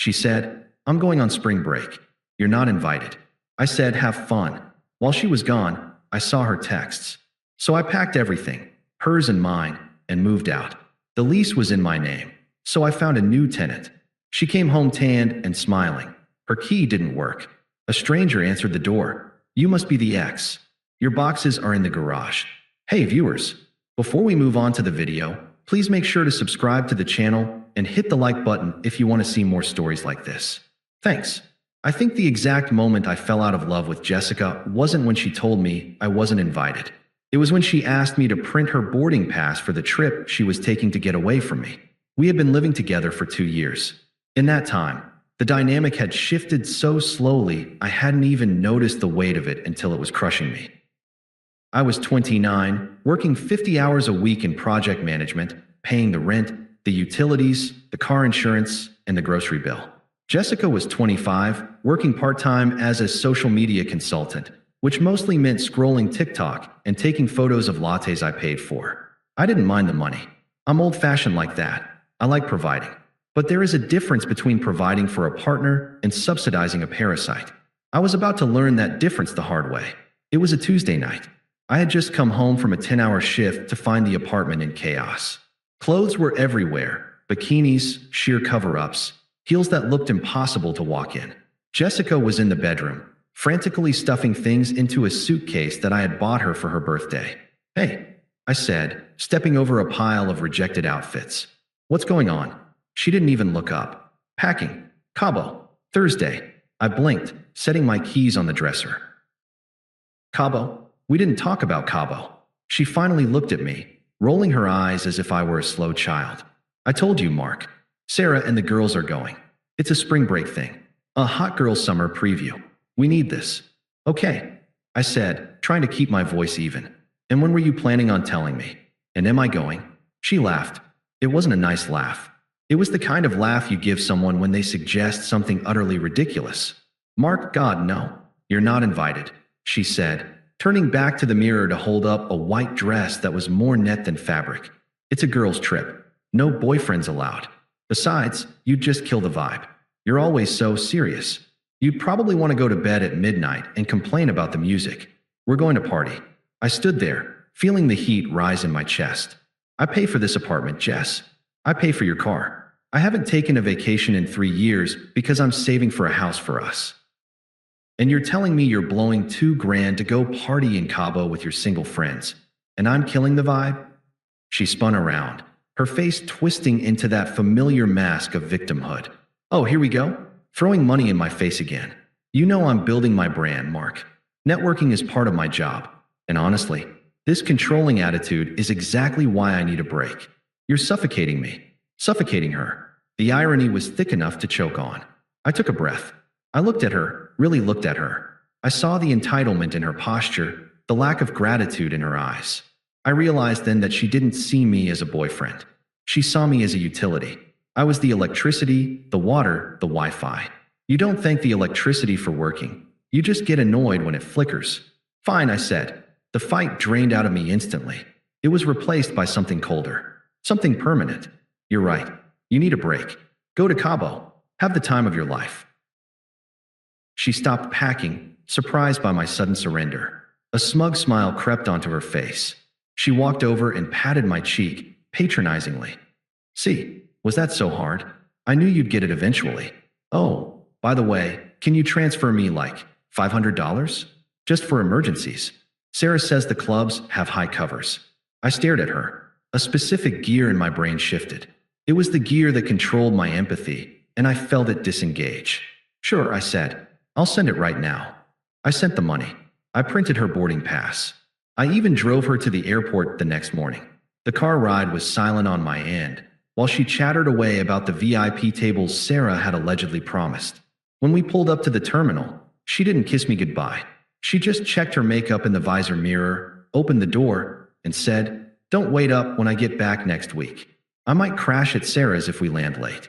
She said, "I'm going on spring break. You're not invited." I said, "Have fun." While she was gone, I saw her texts. So I packed everything, hers and mine, and moved out. The lease was in my name, so I found a new tenant. She came home tanned and smiling. Her key didn't work. A stranger answered the door. "You must be the ex. Your boxes are in the garage." Hey viewers, before we move on to the video, please make sure to subscribe to the channel and hit the like button if you want to see more stories like this. Thanks. I think the exact moment I fell out of love with Jessica wasn't when she told me I wasn't invited. It was when she asked me to print her boarding pass for the trip she was taking to get away from me. We had been living together for 2 years. In that time, the dynamic had shifted so slowly I hadn't even noticed the weight of it until it was crushing me. I was 29, working 50 hours a week in project management, paying the rent, the utilities, the car insurance, and the grocery bill. Jessica was 25, working part-time as a social media consultant, which mostly meant scrolling TikTok and taking photos of lattes I paid for. I didn't mind the money. I'm old-fashioned like that. I like providing. But there is a difference between providing for a partner and subsidizing a parasite. I was about to learn that difference the hard way. It was a Tuesday night. I had just come home from a 10-hour shift to find the apartment in chaos. Clothes were everywhere, bikinis, sheer cover-ups, heels that looked impossible to walk in. Jessica was in the bedroom, frantically stuffing things into a suitcase that I had bought her for her birthday. "Hey," I said, stepping over a pile of rejected outfits. "What's going on?" She didn't even look up. "Packing. Cabo. Thursday." I blinked, setting my keys on the dresser. "Cabo? We didn't talk about Cabo." She finally looked at me, rolling her eyes as if I were a slow child. "I told you, Mark. Sarah and the girls are going. It's a spring break thing. A hot girl summer preview. We need this." "Okay," I said, trying to keep my voice even. "And when were you planning on telling me? And am I going?" She laughed. It wasn't a nice laugh. It was the kind of laugh you give someone when they suggest something utterly ridiculous. "Mark, God, no. You're not invited," she said, turning back to the mirror to hold up a white dress that was more net than fabric. "It's a girls' trip. No boyfriends allowed. Besides, you'd just kill the vibe. You're always so serious. You'd probably want to go to bed at midnight and complain about the music. We're going to party." I stood there, feeling the heat rise in my chest. "I pay for this apartment, Jess. I pay for your car. I haven't taken a vacation in 3 years because I'm saving for a house for us. And you're telling me you're blowing $2,000 to go party in Cabo with your single friends, and I'm killing the vibe?" She spun around, her face twisting into that familiar mask of victimhood. "Oh, here we go? Throwing money in my face again. You know I'm building my brand, Mark. Networking is part of my job. And honestly, this controlling attitude is exactly why I need a break. You're suffocating me." Suffocating her. The irony was thick enough to choke on. I took a breath. I looked at her, really looked at her. I saw the entitlement in her posture, the lack of gratitude in her eyes. I realized then that she didn't see me as a boyfriend. She saw me as a utility. I was the electricity, the water, the Wi-Fi. You don't thank the electricity for working. You just get annoyed when it flickers. "Fine," I said. The fight drained out of me instantly. It was replaced by something colder. Something permanent. "You're right. You need a break. Go to Cabo. Have the time of your life." She stopped packing, surprised by my sudden surrender. A smug smile crept onto her face. She walked over and patted my cheek, patronizingly. "See, was that so hard? I knew you'd get it eventually. Oh, by the way, can you transfer me like $500? Just for emergencies. Sarah says the clubs have high covers." I stared at her. A specific gear in my brain shifted. It was the gear that controlled my empathy, and I felt it disengage. "Sure," I said. "I'll send it right now." I sent the money. I printed her boarding pass. I even drove her to the airport the next morning. The car ride was silent on my end, while she chattered away about the VIP tables Sarah had allegedly promised. When we pulled up to the terminal, she didn't kiss me goodbye. She just checked her makeup in the visor mirror, opened the door, and said, "Don't wait up when I get back next week. I might crash at Sarah's if we land late."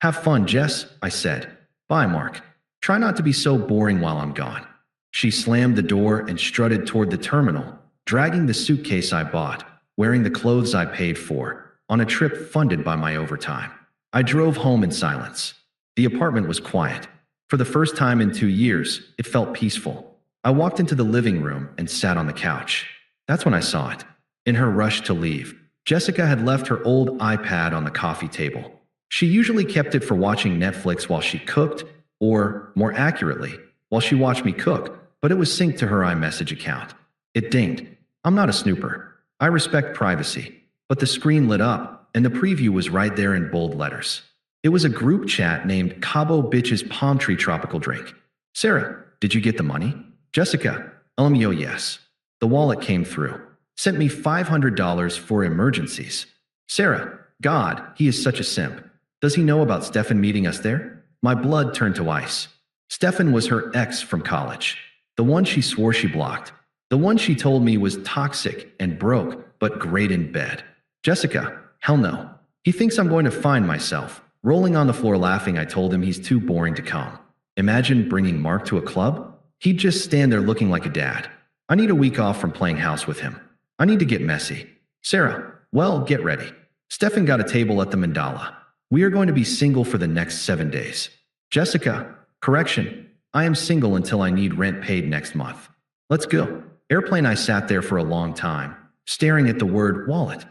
"Have fun, Jess," I said. "Bye, Mark. Try not to be so boring while I'm gone." She slammed the door and strutted toward the terminal, dragging the suitcase I bought, wearing the clothes I paid for, on a trip funded by my overtime. I drove home in silence. The apartment was quiet. For the first time in 2 years, it felt peaceful. I walked into the living room and sat on the couch. That's when I saw it. In her rush to leave, Jessica had left her old iPad on the coffee table. She usually kept it for watching Netflix while she cooked, or, more accurately, while she watched me cook, but it was synced to her iMessage account. It dinged. I'm not a snooper. I respect privacy. But the screen lit up, and the preview was right there in bold letters. It was a group chat named Cabo Bitch's Palm Tree Tropical Drink. Sarah, did you get the money? Jessica, yo, yes. The wallet came through. Sent me $500 for emergencies. Sarah, God, he is such a simp. Does he know about Stefan meeting us there? My blood turned to ice. Stefan was her ex from college. The one she swore she blocked. The one she told me was toxic and broke, but great in bed. Jessica, hell no. He thinks I'm going to find myself. Rolling on the floor laughing, I told him he's too boring to come. Imagine bringing Mark to a club? He'd just stand there looking like a dad. I need a week off from playing house with him. I need to get messy. Sarah, well, get ready. Stefan got a table at the Mandala. We are going to be single for the next 7 days. Jessica, correction. I am single until I need rent paid next month. Let's go. Airplane. I sat there for a long time, staring at the word wallet.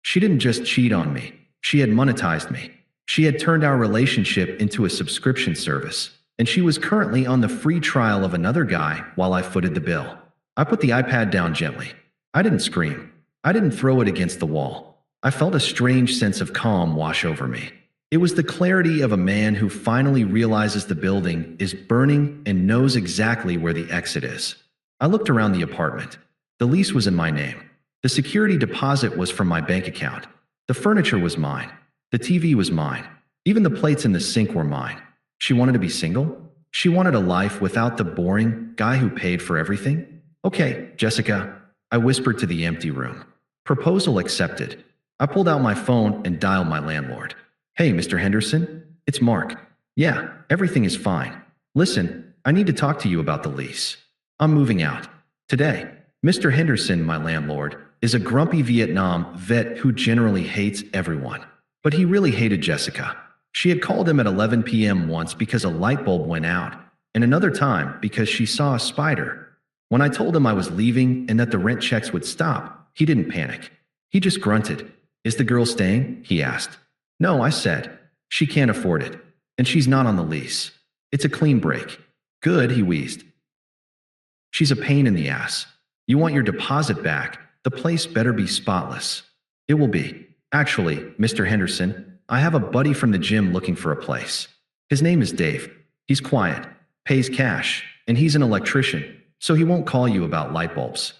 She didn't just cheat on me. She had monetized me. She had turned our relationship into a subscription service, and she was currently on the free trial of another guy while I footed the bill. I put the iPad down gently. I didn't scream. I didn't throw it against the wall. I felt a strange sense of calm wash over me. It was the clarity of a man who finally realizes the building is burning and knows exactly where the exit is. I looked around the apartment. The lease was in my name. The security deposit was from my bank account. The furniture was mine. The TV was mine. Even the plates in the sink were mine. She wanted to be single? She wanted a life without the boring guy who paid for everything? Okay, Jessica, I whispered to the empty room. Proposal accepted. I pulled out my phone and dialed my landlord. Hey, Mr. Henderson? It's Mark. Yeah, everything is fine. Listen, I need to talk to you about the lease. I'm moving out. Today. Mr. Henderson, my landlord, is a grumpy Vietnam vet who generally hates everyone. But he really hated Jessica. She had called him at 11 p.m. once because a light bulb went out, and another time because she saw a spider. When I told him I was leaving and that the rent checks would stop, he didn't panic. He just grunted. Is the girl staying? He asked. No, I said. She can't afford it. And she's not on the lease. It's a clean break. Good, he wheezed. She's a pain in the ass. You want your deposit back. The place better be spotless. It will be. Actually, Mr. Henderson, I have a buddy from the gym looking for a place. His name is Dave. He's quiet, pays cash, and he's an electrician, so he won't call you about light bulbs.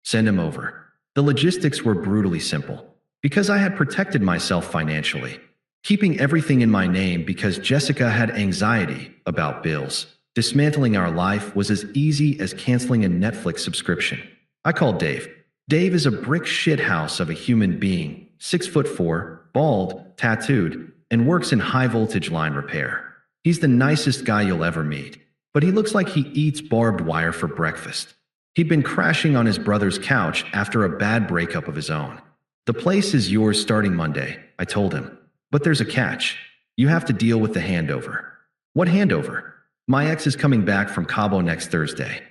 Send him over. The logistics were brutally simple. Because I had protected myself financially, keeping everything in my name because Jessica had anxiety about bills. Dismantling our life was as easy as canceling a Netflix subscription. I called Dave. Dave is a brick shithouse of a human being, 6'4", bald, tattooed, and works in high-voltage line repair. He's the nicest guy you'll ever meet, but he looks like he eats barbed wire for breakfast. He'd been crashing on his brother's couch after a bad breakup of his own. The place is yours starting Monday, I told him. But there's a catch. You have to deal with the handover. What handover? My ex is coming back from Cabo next Thursday.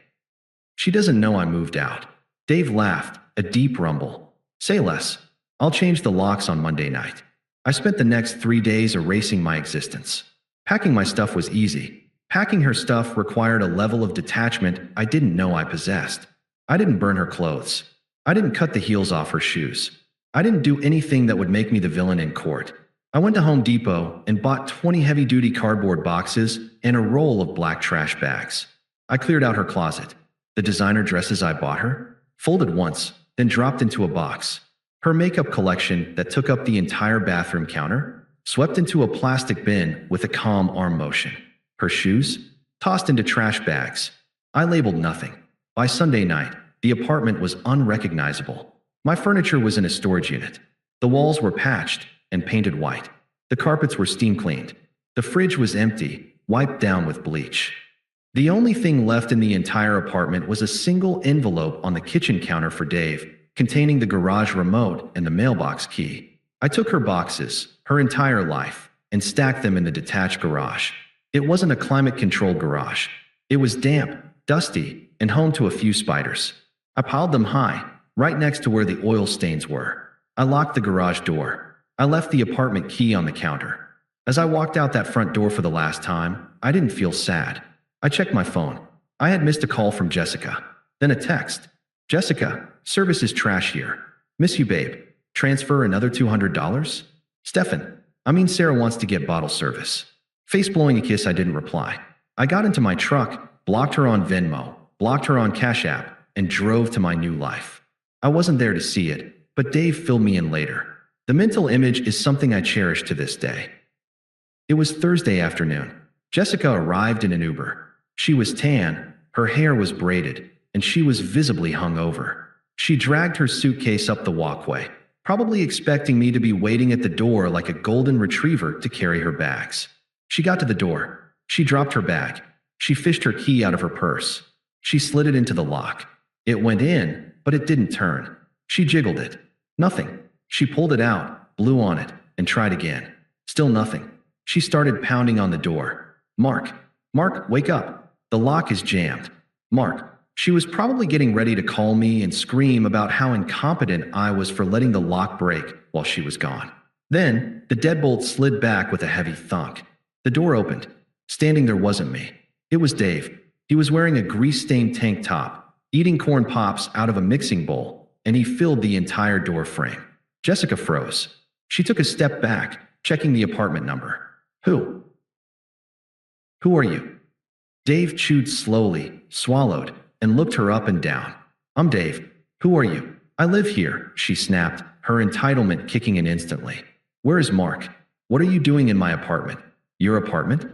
She doesn't know I moved out. Dave laughed, a deep rumble. Say less. I'll change the locks on Monday night. I spent the next 3 days erasing my existence. Packing my stuff was easy. Packing her stuff required a level of detachment I didn't know I possessed. I didn't burn her clothes. I didn't cut the heels off her shoes. I didn't do anything that would make me the villain in court. I went to Home Depot and bought 20 heavy-duty cardboard boxes and a roll of black trash bags. I cleared out her closet. The designer dresses I bought her, folded once, then dropped into a box. Her makeup collection that took up the entire bathroom counter, swept into a plastic bin with a calm arm motion. Her shoes, tossed into trash bags. I labeled nothing. By Sunday night, the apartment was unrecognizable. My furniture was in a storage unit. The walls were patched and painted white. The carpets were steam cleaned. The fridge was empty, wiped down with bleach. The only thing left in the entire apartment was a single envelope on the kitchen counter for Dave, containing the garage remote and the mailbox key. I took her boxes, her entire life, and stacked them in the detached garage. It wasn't a climate-controlled garage. It was damp, dusty, and home to a few spiders. I piled them high, right next to where the oil stains were. I locked the garage door. I left the apartment key on the counter. As I walked out that front door for the last time, I didn't feel sad. I checked my phone. I had missed a call from Jessica. Then a text. Jessica, service is trash here. Miss you, babe. Transfer another $200? Sarah wants to get bottle service. Face blowing a kiss, I didn't reply. I got into my truck, blocked her on Venmo, blocked her on Cash App, and drove to my new life. I wasn't there to see it, but Dave filled me in later. The mental image is something I cherish to this day. It was Thursday afternoon. Jessica arrived in an Uber. She was tan, her hair was braided, and she was visibly hungover. She dragged her suitcase up the walkway, probably expecting me to be waiting at the door like a golden retriever to carry her bags. She got to the door. She dropped her bag. She fished her key out of her purse. She slid it into the lock. It went in, but it didn't turn. She jiggled it. Nothing. She pulled it out, blew on it, and tried again. Still nothing. She started pounding on the door. Mark, wake up. The lock is jammed. Mark. She was probably getting ready to call me and scream about how incompetent I was for letting the lock break while she was gone. Then, the deadbolt slid back with a heavy thunk. The door opened. Standing there wasn't me. It was Dave. He was wearing a grease-stained tank top, eating corn pops out of a mixing bowl, and he filled the entire door frame. Jessica froze. She took a step back, checking the apartment number. Who are you? Dave chewed slowly, swallowed, and looked her up and down. I'm Dave. Who are you? I live here, she snapped, her entitlement kicking in instantly. Where is Mark? What are you doing in my apartment? Your apartment?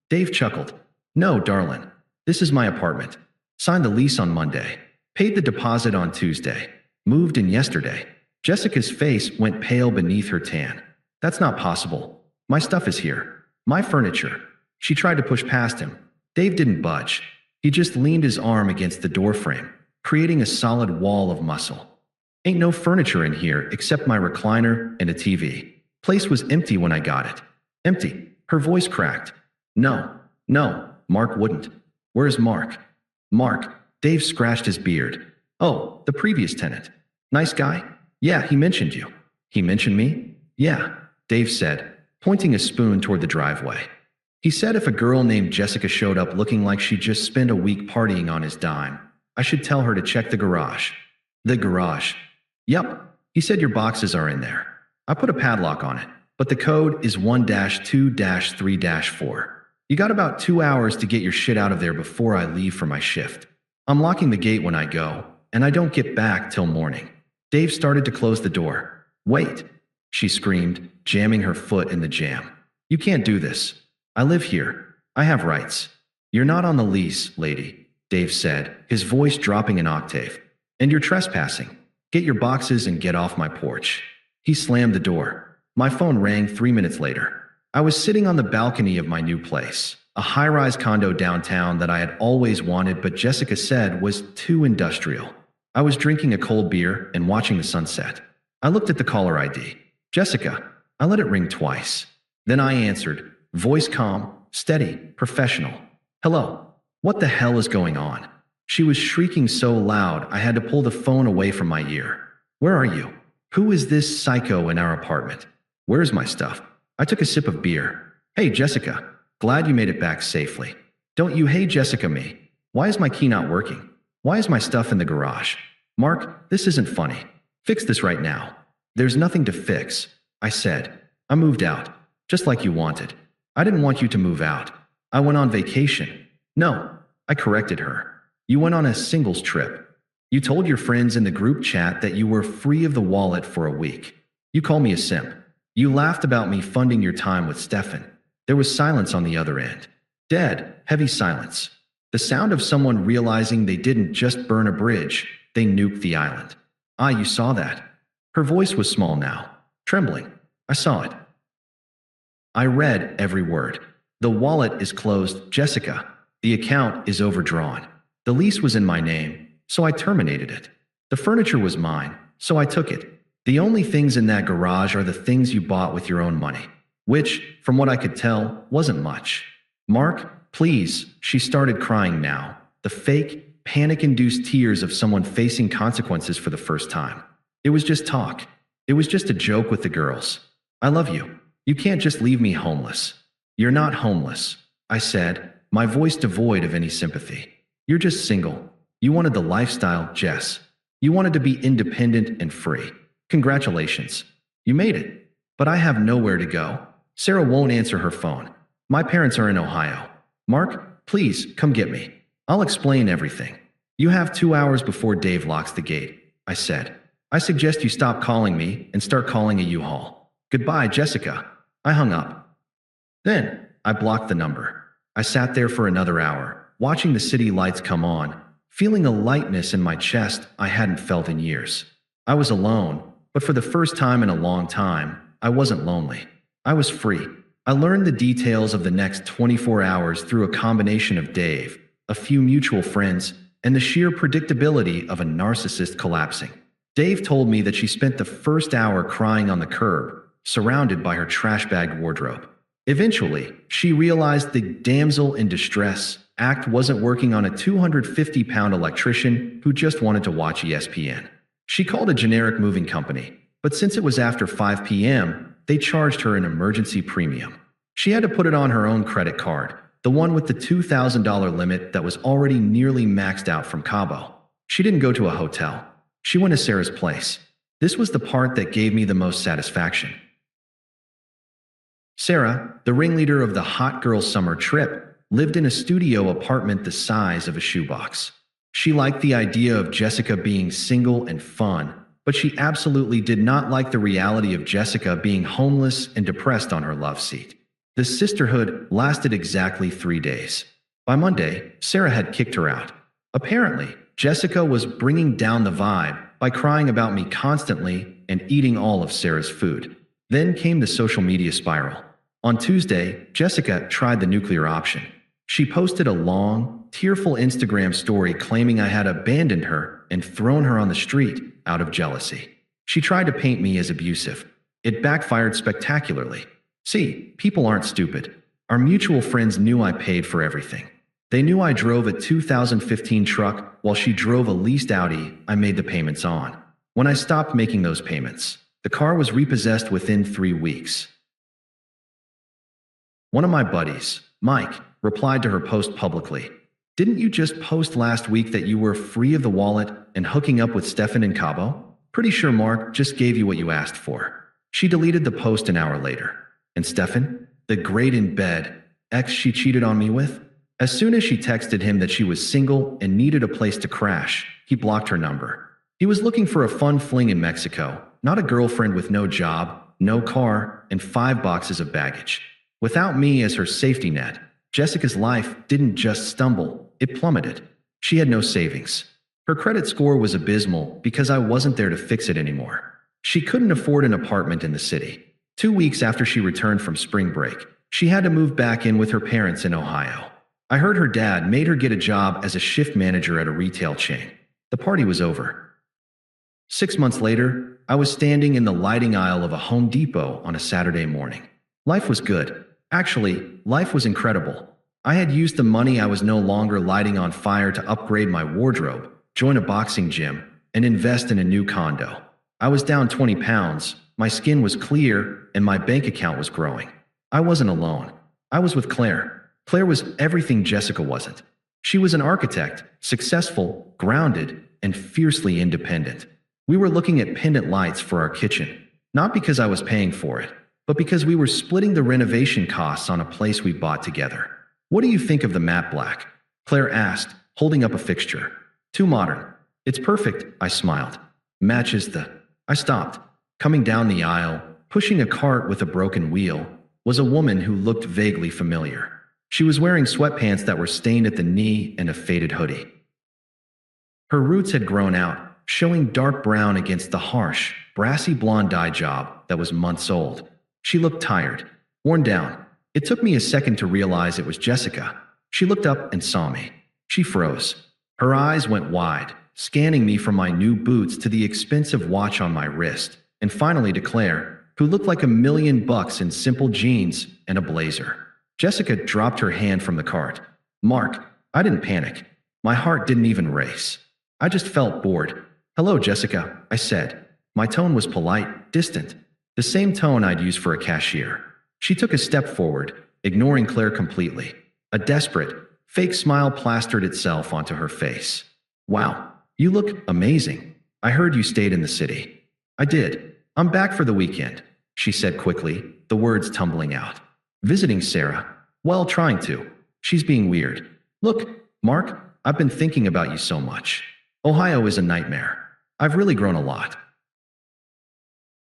Dave chuckled. No, darling. This is my apartment. Signed the lease on Monday. Paid the deposit on Tuesday. Moved in yesterday. Jessica's face went pale beneath her tan. That's not possible. My stuff is here. My furniture. She tried to push past him. Dave didn't budge. He just leaned his arm against the doorframe, creating a solid wall of muscle. Ain't no furniture in here except my recliner and a TV. Place was empty when I got it. Empty. Her voice cracked. No, Mark wouldn't. Where's Mark? Mark. Dave scratched his beard. Oh, the previous tenant. Nice guy? Yeah, he mentioned you. He mentioned me? Yeah, Dave said, pointing a spoon toward the driveway. He said if a girl named Jessica showed up looking like she'd just spent a week partying on his dime, I should tell her to check the garage. The garage? Yup. He said your boxes are in there. I put a padlock on it, but the code is 1-2-3-4. You got about 2 hours to get your shit out of there before I leave for my shift. I'm locking the gate when I go, and I don't get back till morning. Dave started to close the door. Wait, she screamed, jamming her foot in the jamb. You can't do this. I live here. I have rights. You're not on the lease, lady, Dave said, his voice dropping an octave. And you're trespassing. Get your boxes and get off my porch. He slammed the door. My phone rang 3 minutes later. I was sitting on the balcony of my new place, a high-rise condo downtown that I had always wanted but Jessica said was too industrial. I was drinking a cold beer and watching the sunset. I looked at the caller ID. Jessica. I let it ring twice. Then I answered. Voice calm, steady, professional. Hello. What the hell is going on? She was shrieking so loud I had to pull the phone away from my ear. Where are you? Who is this psycho in our apartment? Where's my stuff? I took a sip of beer. Hey, Jessica. Glad you made it back safely. Don't you hey Jessica me. Why is my key not working? Why is my stuff in the garage? Mark, this isn't funny. Fix this right now. There's nothing to fix, I said. I moved out, just like you wanted. I didn't want you to move out. I went on vacation. No, I corrected her. You went on a singles trip. You told your friends in the group chat that you were free of the wallet for a week. You call me a simp. You laughed about me funding your time with Stefan. There was silence on the other end. Dead, heavy silence. The sound of someone realizing they didn't just burn a bridge, they nuked the island. Ah, you saw that. Her voice was small now, trembling. I saw it. I read every word. The wallet is closed, Jessica. The account is overdrawn. The lease was in my name, so I terminated it. The furniture was mine, so I took it. The only things in that garage are the things you bought with your own money. which, from what I could tell, wasn't much. Mark, please, she started crying now, the fake, panic-induced tears of someone facing consequences for the first time. It was just talk. It was just a joke with the girls. I love you. You can't just leave me homeless. You're not homeless, I said, my voice devoid of any sympathy. You're just single. You wanted the lifestyle, Jess. You wanted to be independent and free. Congratulations. You made it. But I have nowhere to go. Sarah won't answer her phone. My parents are in Ohio. Mark, please come get me. I'll explain everything. You have 2 hours before Dave locks the gate, I said. I suggest you stop calling me and start calling a U-Haul. Goodbye, Jessica. I hung up. Then, I blocked the number. I sat there for another hour, watching the city lights come on, feeling a lightness in my chest I hadn't felt in years. I was alone, but for the first time in a long time, I wasn't lonely. I was free. I learned the details of the next 24 hours through a combination of Dave, a few mutual friends, and the sheer predictability of a narcissist collapsing. Dave told me that she spent the first hour crying on the curb, surrounded by her trash-bagged wardrobe. Eventually, she realized the damsel in distress act wasn't working on a 250-pound electrician who just wanted to watch ESPN. She called a generic moving company, but since it was after 5 p.m., they charged her an emergency premium. She had to put it on her own credit card, the one with the $2,000 limit that was already nearly maxed out from Cabo. She didn't go to a hotel. She went to Sarah's place. This was the part that gave me the most satisfaction. Sarah, the ringleader of the hot girl summer trip, lived in a studio apartment the size of a shoebox. She liked the idea of Jessica being single and fun, but she absolutely did not like the reality of Jessica being homeless and depressed on her love seat. The sisterhood lasted exactly 3 days. By Monday, Sarah had kicked her out. Apparently, Jessica was bringing down the vibe by crying about me constantly and eating all of Sarah's food. Then came the social media spiral. On Tuesday, Jessica tried the nuclear option. She posted a long, tearful Instagram story claiming I had abandoned her and thrown her on the street out of jealousy. She tried to paint me as abusive. It backfired spectacularly. See, people aren't stupid. Our mutual friends knew I paid for everything. They knew I drove a 2015 truck while she drove a leased Audi I made the payments on. When I stopped making those payments, the car was repossessed within 3 weeks. One of my buddies, Mike, replied to her post publicly. Didn't you just post last week that you were free of the wallet and hooking up with Stefan in Cabo? Pretty sure Mark just gave you what you asked for. She deleted the post an hour later. And Stefan, the great in bed ex she cheated on me with? As soon as she texted him that she was single and needed a place to crash, he blocked her number. He was looking for a fun fling in Mexico, not a girlfriend with no job, no car, and 5 boxes of baggage. Without me as her safety net, Jessica's life didn't just stumble, it plummeted. She had no savings. Her credit score was abysmal because I wasn't there to fix it anymore. She couldn't afford an apartment in the city. 2 weeks after she returned from spring break, she had to move back in with her parents in Ohio. I heard her dad made her get a job as a shift manager at a retail chain. The party was over. 6 months later, I was standing in the lighting aisle of a Home Depot on a Saturday morning. Life was good. Actually, life was incredible. I had used the money I was no longer lighting on fire to upgrade my wardrobe, join a boxing gym, and invest in a new condo. I was down 20 pounds, my skin was clear, and my bank account was growing. I wasn't alone. I was with Claire. Claire was everything Jessica wasn't. She was an architect, successful, grounded, and fiercely independent. We were looking at pendant lights for our kitchen, not because I was paying for it, but because we were splitting the renovation costs on a place we bought together. What do you think of the matte black? Claire asked, holding up a fixture. Too modern. It's perfect, I smiled. Matches the... I stopped. Coming down the aisle, pushing a cart with a broken wheel, was a woman who looked vaguely familiar. She was wearing sweatpants that were stained at the knee and a faded hoodie. Her roots had grown out, showing dark brown against the harsh, brassy blonde dye job that was months old. She looked tired, worn down. It took me a second to realize it was Jessica. She looked up and saw me. She froze. Her eyes went wide, scanning me from my new boots to the expensive watch on my wrist, and finally to Claire, who looked like $1,000,000 in simple jeans and a blazer. Jessica dropped her hand from the cart. Mark, I didn't panic. My heart didn't even race. I just felt bored. Hello, Jessica, I said. My tone was polite, distant, the same tone I'd use for a cashier. She took a step forward, ignoring Claire completely. A desperate, fake smile plastered itself onto her face. Wow, you look amazing. I heard you stayed in the city. I did. I'm back for the weekend, she said quickly, the words tumbling out. Visiting Sarah? Well, trying to. She's being weird. Look, Mark, I've been thinking about you so much. Ohio is a nightmare. I've really grown a lot.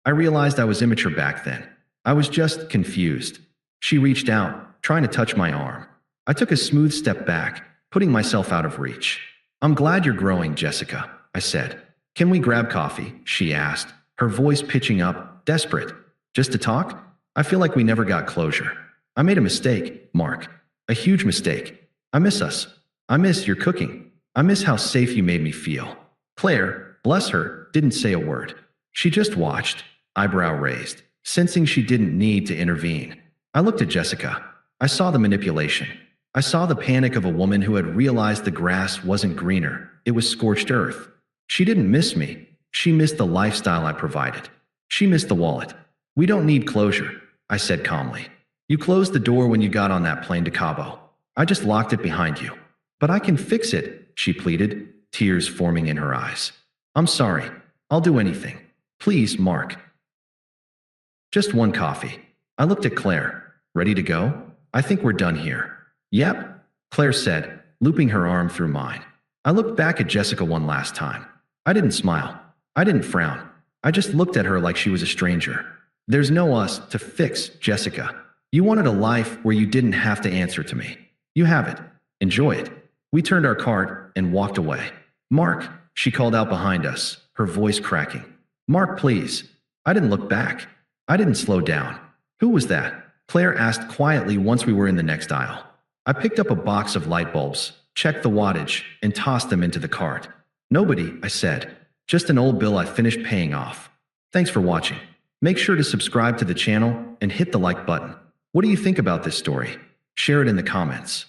I realized I was immature back then. I was just confused. She reached out, trying to touch my arm. I took a smooth step back, putting myself out of reach. I'm glad you're growing, Jessica, I said. Can we grab coffee? She asked, her voice pitching up, desperate. Just to talk? I feel like we never got closure. I made a mistake, Mark. A huge mistake. I miss us. I miss your cooking. I miss how safe you made me feel. Claire, bless her, didn't say a word. She just watched, eyebrow raised, sensing she didn't need to intervene. I looked at Jessica. I saw the manipulation. I saw the panic of a woman who had realized the grass wasn't greener. It was scorched earth. She didn't miss me. She missed the lifestyle I provided. She missed the wallet. We don't need closure, I said calmly. You closed the door when you got on that plane to Cabo. I just locked it behind you. But I can fix it, she pleaded, tears forming in her eyes. I'm sorry. I'll do anything. Please, Mark. Just one coffee. I looked at Claire. Ready to go? I think we're done here. Yep, Claire said, looping her arm through mine. I looked back at Jessica one last time. I didn't smile. I didn't frown. I just looked at her like she was a stranger. There's no us to fix, Jessica. You wanted a life where you didn't have to answer to me. You have it. Enjoy it. We turned our cart and walked away. Mark, she called out behind us, her voice cracking. Mark, please. I didn't look back. I didn't slow down. Who was that? Claire asked quietly once we were in the next aisle. I picked up a box of light bulbs, checked the wattage, and tossed them into the cart. Nobody, I said. Just an old bill I finished paying off. Thanks for watching. Make sure to subscribe to the channel and hit the like button. What do you think about this story? Share it in the comments.